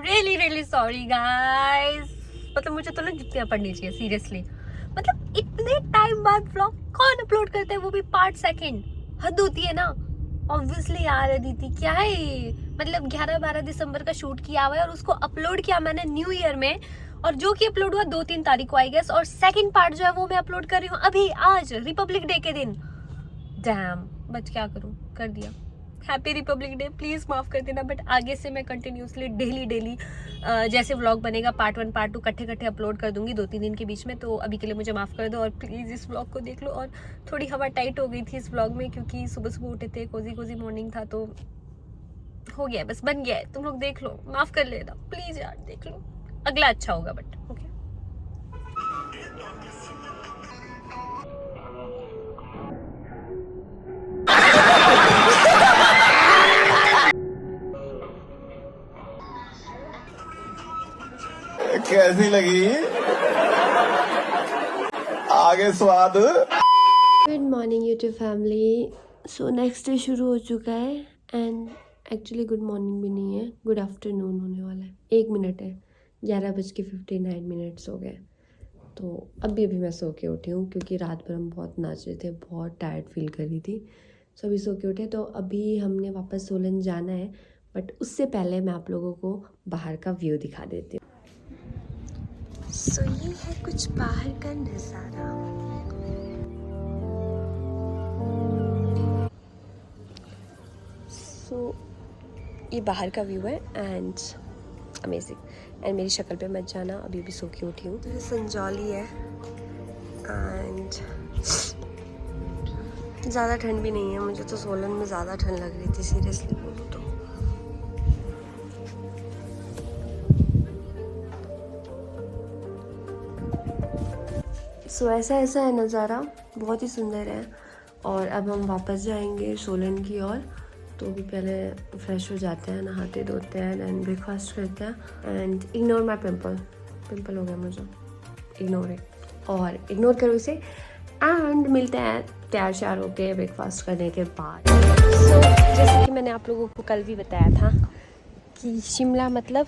Really sorry guys. मतलब मुझे तो ना जुतियां पड़नी चाहिए सीरियसली। मतलब इतने टाइम बाद व्लॉग कौन अपलोड करता है, वो भी 5 सेकंड। हद होती है ना। ऑब्वियसली यार अदिति क्या है ये? मतलब 11-12 दिसंबर का शूट किया हुआ है और उसको अपलोड किया मैंने न्यू ईयर में, और जो कि अपलोड हुआ 2-3 तारीख को आई गेस, और सेकंड पार्ट जो है वो मैं अपलोड कर रही हूँ अभी आज रिपब्लिक डे के दिन। डैम, बट क्या करूँ, कर दिया। हैप्पी रिपब्लिक डे, प्लीज़ माफ़ कर देना। बट आगे से मैं कंटिन्यूसली डेली जैसे व्लॉग बनेगा पार्ट 1 पार्ट 2 कट्ठे अपलोड कर दूंगी 2-3 दिन के बीच में। तो अभी के लिए मुझे माफ़ कर दो और प्लीज़ इस व्लॉग को देख लो। और थोड़ी हवा टाइट हो गई थी इस व्लॉग में क्योंकि सुबह उठे थे, कोजी मॉर्निंग था, तो हो गया, बस बन गया है। तुम लोग देख लो, माफ़ कर लेना प्लीज़ यार, देख लो। अगला अच्छा होगा बट ओके। कैसी लगी आगे स्वाद। Good morning YouTube family. So next day शुरू हो चुका है एंड एक्चुअली गुड मॉर्निंग भी नहीं है, गुड आफ्टरनून होने वाला है। 1 मिनट है, 11:59 हो गए। तो अभी मैं सो के उठी हूँ क्योंकि रात भर हम बहुत नाचे थे, बहुत टायर्ड फील कर रही थी। सो अभी सो के उठे, तो अभी हमने वापस सोलन जाना है। बट उससे पहले मैं आप लोगों को बाहर का व्यू दिखा देती हूँ। सो ये है कुछ बाहर का नज़ारा। ये बाहर का व्यू है एंड अमेजिंग। एंड मेरी शक्ल पे मत जाना, अभी भी सो के उठी हूँ। तो ये संजौली है एंड ज़्यादा ठंड भी नहीं है। मुझे तो सोलन में ज़्यादा ठंड लग रही थी सीरियसली बोलूँ तो। सो ऐसा है नज़ारा, बहुत ही सुंदर है। और अब हम वापस जाएंगे सोलन की ओर। तो भी पहले फ्रेश हो जाते हैं, नहाते धोते हैं, एंड ब्रेकफास्ट करते हैं। एंड इग्नोर माई पिंपल हो गया मुझे, इग्नोर इट और इग्नोर करो इसे। एंड मिलते हैं तैयार श्यार होके ब्रेकफास्ट करने के बाद। सो जैसे कि मैंने आप लोगों को कल भी बताया था कि शिमला मतलब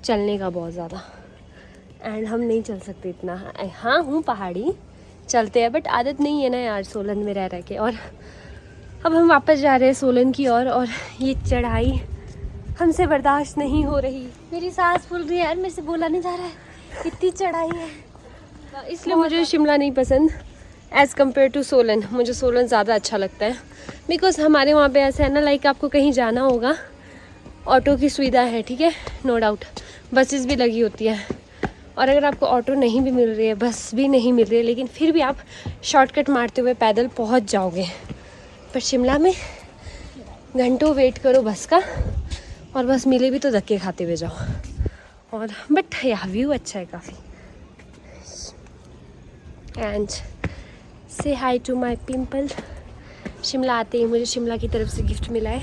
चलने का बहुत ज़्यादा, एंड हम नहीं चल सकते इतना। हाँ हूँ पहाड़ी, चलते हैं, बट आदत नहीं है ना यार सोलन में रह के। और अब हम वापस जा रहे हैं सोलन की ओर और ये चढ़ाई हमसे बर्दाश्त नहीं हो रही। मेरी सांस फूल रही है यार, मेरे से बोला नहीं जा रहा है, इतनी चढ़ाई है। इसलिए मुझे शिमला नहीं पसंद एज़ कम्पेयर टू सोलन। मुझे सोलन ज़्यादा अच्छा लगता है बिकॉज हमारे वहाँ पे ऐसा है ना, लाइक आपको कहीं जाना होगा, ऑटो की सुविधा है, ठीक है, नो डाउट। बसेस भी लगी होती है, और अगर आपको ऑटो नहीं भी मिल रही है, बस भी नहीं मिल रही है, लेकिन फिर भी आप शॉर्टकट मारते हुए पैदल पहुँच जाओगे। पर शिमला में घंटों वेट करो बस का, और बस मिले भी तो धक्के खाते हुए जाओ। और बट यहाँ व्यू अच्छा है काफ़ी। And say hi to my pimple. Shimla आते ही मुझे शिमला की तरफ से गिफ्ट मिला है।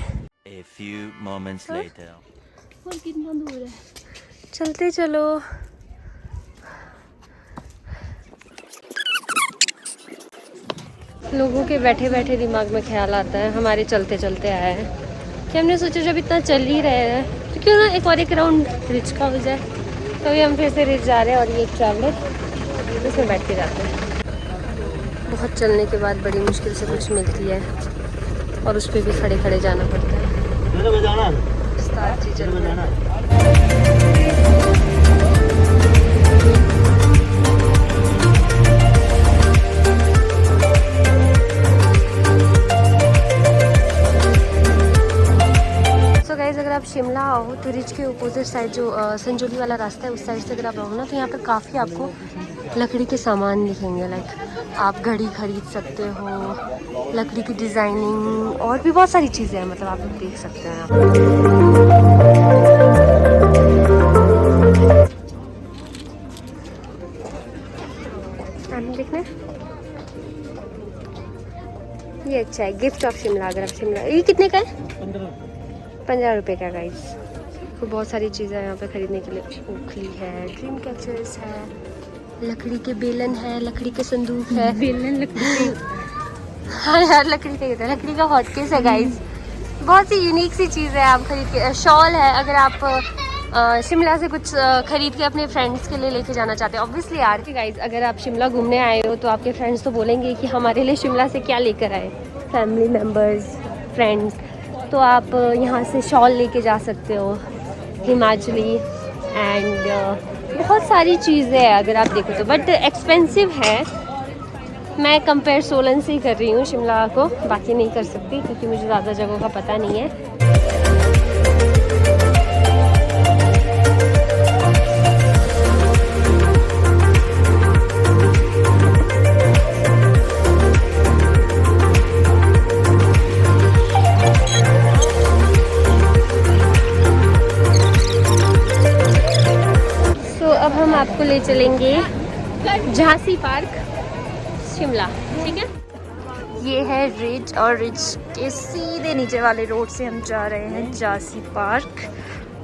A few moments later. और कितना दूर है, चलते चलो। लोगों के बैठे बैठे दिमाग में ख्याल आता है, हमारे चलते चलते आया है कि हमने सोचा जब इतना चल ही रहे हैं तो क्यों ना एक राउंड रिच का हो जाए। तो अभी हम फिर से रिच जा रहे हैं और ये ट्रैवलर, इसमें बैठ के जाते हैं। बहुत चलने के बाद बड़ी मुश्किल से कुछ मिलती है और उस पर भी खड़े खड़े जाना पड़ता है। अगर आप शिमला आओ तो रिच के अपोजिट साइड जो संजौली वाला रास्ता है, उस साइड से अगर आप आओ ना, तो यहाँ पर काफ़ी आपको लकड़ी के सामान दिखेंगे। लाइक आप घड़ी खरीद सकते हो, लकड़ी की डिज़ाइनिंग, और भी बहुत सारी चीज़ें हैं, मतलब आप देख सकते हैं। देखना ये अच्छा है, गिफ्ट ऑफ शिमला। अगर आप शिमला, ये कितने का है? 15 रुपये का गाइस। तो बहुत सारी चीज़ें यहाँ पे ख़रीदने के लिए। ओखली है, ड्रीम कैचर्स है, लकड़ी के बेलन है, लकड़ी के संदूक है। बेलन लकड़ी हाँ यार लकड़ी का ही होता है, लकड़ी का हॉटकेस है गाइस। बहुत सी यूनिक सी चीज़ है आप खरीद के। शॉल है, अगर आप शिमला से कुछ खरीद के अपने फ्रेंड्स के लिए लेके जाना चाहते हैं। ऑब्वियसली यार गाइज, अगर आप शिमला घूमने आए हो तो आपके फ्रेंड्स तो बोलेंगे कि हमारे लिए शिमला से क्या लेकर आए, फैमिली मेम्बर्स, फ्रेंड्स। तो आप यहाँ से शॉल लेके जा सकते हो, हिमाचली एंड बहुत सारी चीज़ें हैं अगर आप देखो तो, बट एक्सपेंसिव है। मैं कंपेयर सोलन से ही कर रही हूँ शिमला को, बाकी नहीं कर सकती क्योंकि मुझे ज़्यादा जगहों का पता नहीं है। अब हम आपको ले चलेंगे झांसी पार्क शिमला, ठीक है। ये है रिज, और रिज के सीधे नीचे वाले रोड से हम जा रहे हैं झांसी पार्क,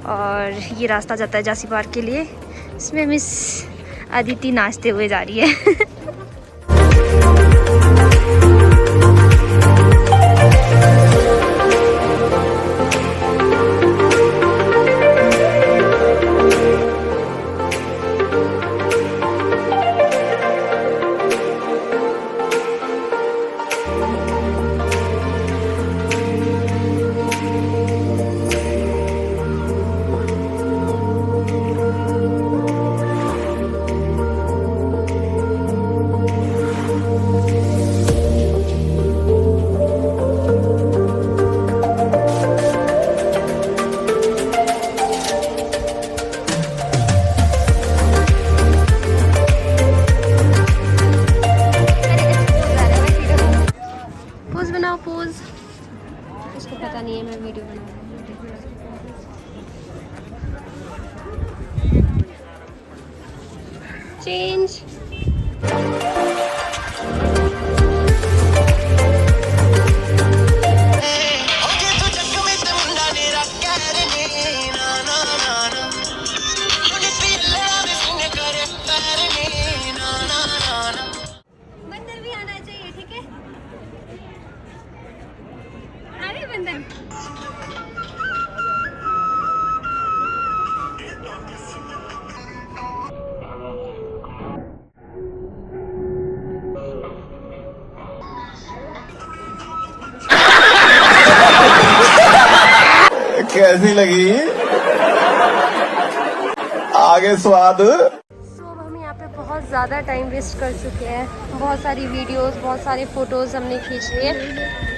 और ये रास्ता जाता है झांसी पार्क के लिए। इसमें मिस अदिति नाचते हुए जा रही है। पोज, उसको पता नहीं है मैं वीडियो बना रही हूँ। चेंज। बंदर भी आना चाहिए, ठीक है। अरे बंदर कैसी लगी? आगे स्वाद। अब हम यहाँ पे बहुत ज़्यादा टाइम वेस्ट कर चुके हैं, बहुत सारी वीडियोस, बहुत सारे फ़ोटोज़ हमने खींच लिए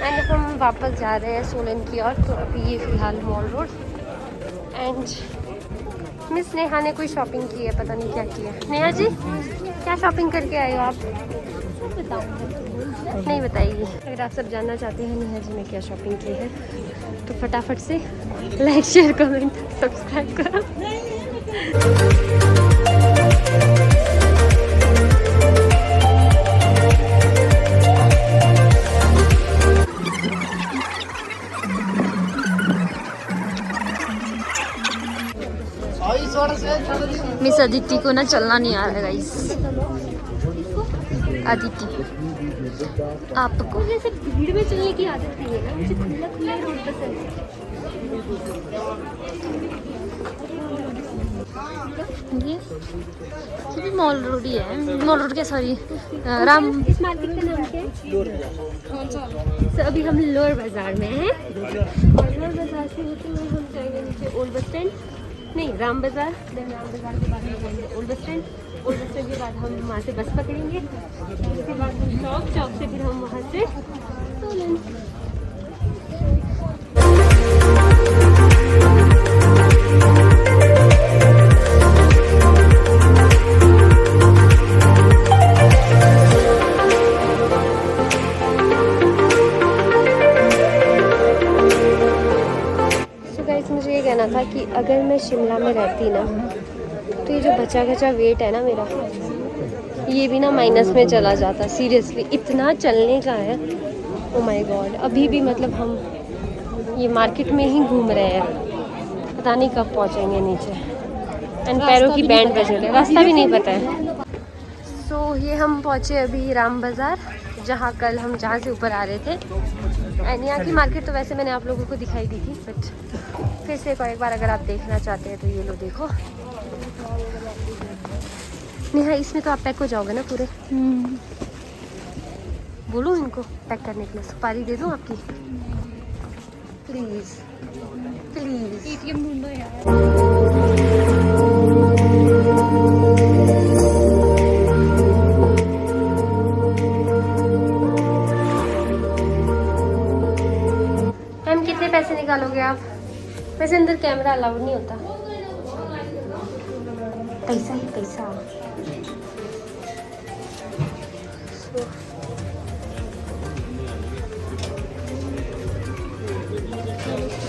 एंड हम वापस जा रहे हैं सोलन की ओर। तो अभी ये फ़िलहाल mall road and miss Neha ने कोई शॉपिंग की है, पता नहीं क्या की है। नेहा जी, क्या शॉपिंग करके आए हो आप? नहीं बताइए। अगर आप सब जानना चाहते हैं नेहा जी ने क्या शॉपिंग की है तो फटाफट से लाइक, शेयर, कमेंट, सब्सक्राइब करो। मिस अदिति को ना चलना नहीं आ रहा है गाइस। अदिति, आपको जैसे भीड़ में चलने की आदत नहीं है ना, मुझे खुला खुला रोड पसंद है। ये भी मॉल रोड ही है, मॉल रोड के सॉरी राम। इस मार्केट का नाम क्या है? तो अभी हम लोअर बाजार में हैं और लोअर बाजार से होते हुए हम जाएंगे नीचे ओल्ड बस स्टैंड, नहीं राम बाजार। देन राम बाजार के बाद हम जाएंगे old bus stand, old bus stand के बाद हम वहाँ से बस पकड़ेंगे, उसके बाद हम चौक, चौक से फिर हम वहाँ से सोलन। मुझे ये कहना था कि अगर मैं शिमला में रहती ना तो ये जो बचा खचा वेट है ना मेरा, ये भी ना माइनस में चला जाता। सीरियसली इतना चलने का है, ओ माय गॉड। अभी भी मतलब हम ये मार्केट में ही घूम रहे हैं, पता नहीं कब पहुंचेंगे नीचे एंड पैरों की बैंड बज रही है, रास्ता भी नहीं पता है। सो ये हम पहुंचे अभी राम बाज़ार, जहाँ कल हम जहाँ से ऊपर आ रहे थे एंड यहाँ की मार्केट तो वैसे मैंने आप लोगों को दिखाई दी थी, बट फिर से एक बार अगर आप देखना चाहते हैं तो ये लो देखो। नेहा इसमें तो आप पैक हो जाओगे ना पूरे? बोलो इनको पैक करने के लिए, सुपारी दे दूँ आपकी? Please please. एटीएम ढूंढो यार। मैम कितने पैसे निकालोगे आप? वैसे अंदर कैमरा अलाउड नहीं होता। पैसा ही पैसा।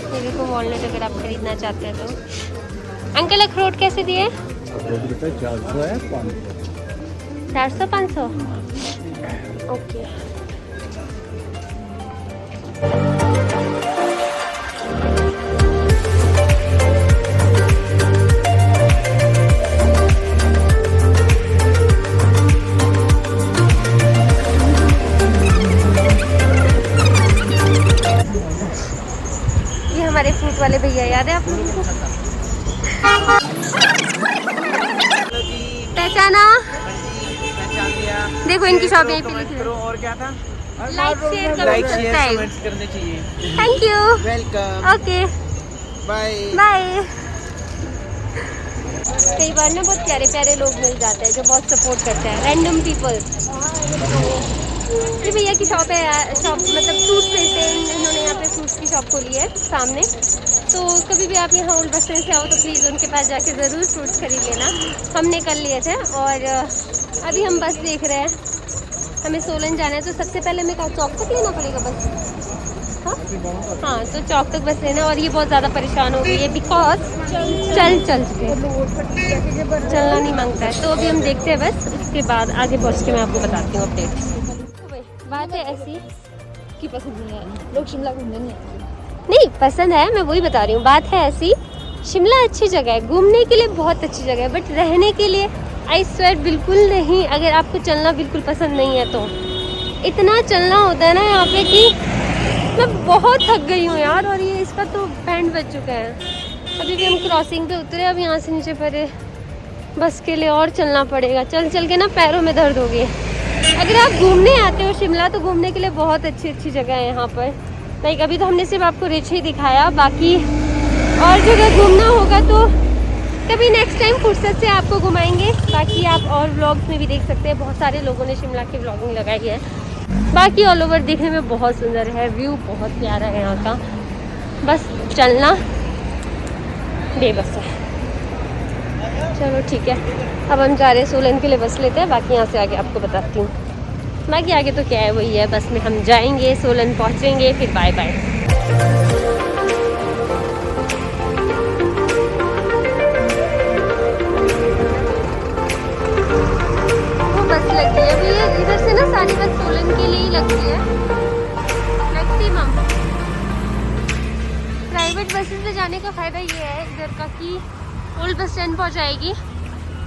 ये देखो वॉलनट अगर आप खरीदना चाहते हैं तो। अंकल अखरोट कैसे दिए? 400 500। ओके। ये हमारे फ्रूट वाले भैया याद है आप लोगों को? पहचाना? देखो इनकी शॉप यहीं पे लिखी है। और क्या था? लाइक शेयर कमेंट्स करने चाहिए। Thank you. Welcome. Okay bye bye. कई बार ना बहुत प्यारे प्यारे लोग मिल जाते हैं जो बहुत सपोर्ट करते हैं, रैंडम पीपल। ये भैया की शॉप है, शॉप मतलब फ्रूट्स बेचते हैं इन्होंने, यहाँ पे फ्रूट्स की शॉप खोली है सामने। तो कभी भी आप यहाँ ओल्ड बस स्टैंड से आओ तो प्लीज़ उनके पास जाके ज़रूर फ्रूट्स खरीद लेना। हमने कर लिए थे और अभी हम बस देख रहे हैं, हमें सोलन जाना है। तो सबसे पहले हमें कहा चौक तक लेना पड़ेगा बस। हाँ तो चौक तक बस लेना। और ये बहुत ज़्यादा परेशान हो गई है बिकॉज चल के चलना नहीं मांगता है। तो अभी हम देखते हैं बस, उसके बाद आगे पहुँच के मैं आपको बताती हूँ अपडेट। बात है ऐसी की पसंद नहीं है, लोग शिमला घूमने नहीं आते। नहीं पसंद है, मैं वही बता रही हूँ। बात है ऐसी, शिमला अच्छी जगह है, घूमने के लिए बहुत अच्छी जगह है, बट रहने के लिए आई स्वेयर बिल्कुल नहीं। अगर आपको चलना बिल्कुल पसंद नहीं है तो इतना चलना होता है ना यहाँ पे कि मैं बहुत थक गई हूँ यार। और ये इसका तो बैंड बज चुका है। अभी भी हम क्रॉसिंग पे उतरे, अब यहाँ से नीचे पड़े बस के लिए और चलना पड़ेगा। चल चल के ना पैरों में दर्द हो गई। अगर आप घूमने आते हो शिमला तो घूमने के लिए बहुत अच्छी अच्छी जगह है यहाँ पर। लाइक अभी तो हमने सिर्फ आपको रिच ही दिखाया, बाकी और जगह घूमना होगा तो कभी नेक्स्ट टाइम फुर्सत से आपको घुमाएंगे। बाकी आप और व्लॉग्स में भी देख सकते हैं, बहुत सारे लोगों ने शिमला की व्लॉगिंग लगाई है। बाकी ऑल ओवर देखने में बहुत सुंदर है, व्यू बहुत प्यारा है यहाँ का, बस चलना बेबस है। चलो ठीक है, अब हम जा रहे हैं सोलन के लिए, बस लेते हैं। बाकी यहाँ से आगे आपको बताती हूँ। बाकी आगे तो क्या है वही है, बस में हम जाएंगे, सोलन पहुँचेंगे, फिर बाय बाय। वो बस लगी है अभी, ये इधर से ना सारी बस सोलन के लिए ही लगती है मैक्सिमम। प्राइवेट बसेस से जाने का फ़ायदा ये है इधर का कि ओल्ड बस स्टैंड पहुँचाएगी।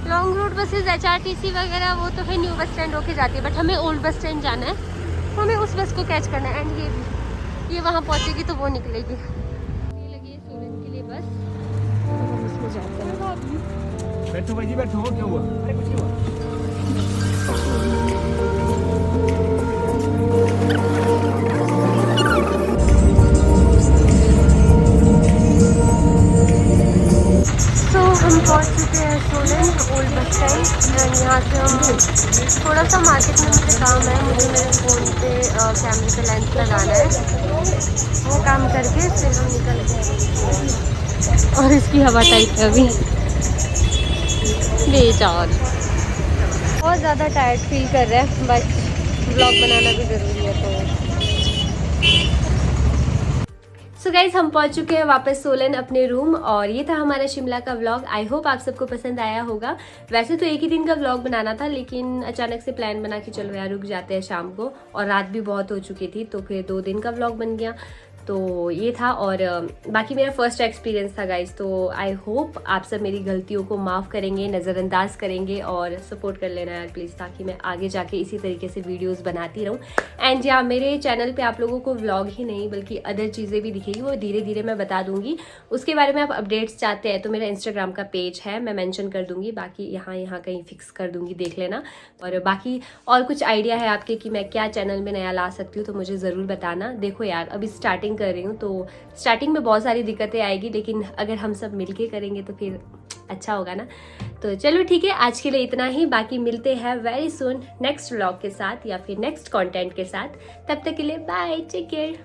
लॉन्ग रूट बसेस HRTC वगैरह वो तो फिर न्यू बस स्टैंड होके जाती है, बट हमें ओल्ड बस स्टैंड जाना है तो हमें उस बस को कैच करना है। एंड ये वहाँ पहुँचेगी तो वो निकलेगी। ये लगी है सोलन के लिए बस, तो हम उसमें जाते हैं। बैठो भाई जी बैठो, क्या हुआ? अरे कुछ नहीं हुआ। तो हम पहुंच चुके हैं Solan old bus stand. And यहाँ से हम थोड़ा सा मार्केट में मुझे काम है, मुझे मेरे फ़ोन पे कैमरे पे लेंस लगाना है, वो काम करके फिर हम निकल। और इसकी हवा टाइट है अभी बेचार, बहुत ज़्यादा टायर्ड फील कर रहा है, बट ब्लॉग बनाना भी ज़रूरी है। तो सो गाइज हम पहुंच चुके हैं वापस सोलन अपने रूम, और ये था हमारा शिमला का व्लॉग। आई होप आप सबको पसंद आया होगा। वैसे तो एक ही दिन का व्लॉग बनाना था, लेकिन अचानक से प्लान बना कि चलो यार रुक जाते हैं शाम को, और रात भी बहुत हो चुकी थी तो फिर 2 दिन का व्लॉग बन गया। तो ये था, और बाकी मेरा फर्स्ट एक्सपीरियंस था गाइस। तो आई होप आप सब मेरी गलतियों को माफ़ करेंगे, नज़रअंदाज करेंगे और सपोर्ट कर लेना यार प्लीज़, ताकि मैं आगे जाके इसी तरीके से वीडियोस बनाती रहूँ। एंड या मेरे चैनल पे आप लोगों को व्लॉग ही नहीं बल्कि अदर चीज़ें भी दिखेगी, वो धीरे धीरे मैं बता दूँगी। उसके बारे में आप अपडेट्स चाहते हैं तो मेरा इंस्टाग्राम का पेज है, मैं मेंशन कर दूँगी, बाकी यहाँ कहीं फिक्स कर दूँगी, देख लेना। और बाकी और कुछ आइडिया है आपके कि मैं क्या चैनल में नया ला सकती हूँ तो मुझे ज़रूर बताना। देखो यार अभी स्टार्टिंग कर रही हूँ तो स्टार्टिंग में बहुत सारी दिक्कतें आएगी, लेकिन अगर हम सब मिलके करेंगे तो फिर अच्छा होगा ना। तो चलो ठीक है, आज के लिए इतना ही। बाकी मिलते हैं वेरी सून नेक्स्ट व्लॉग के साथ या फिर नेक्स्ट कंटेंट के साथ। तब तक के लिए बाय, टेक केयर।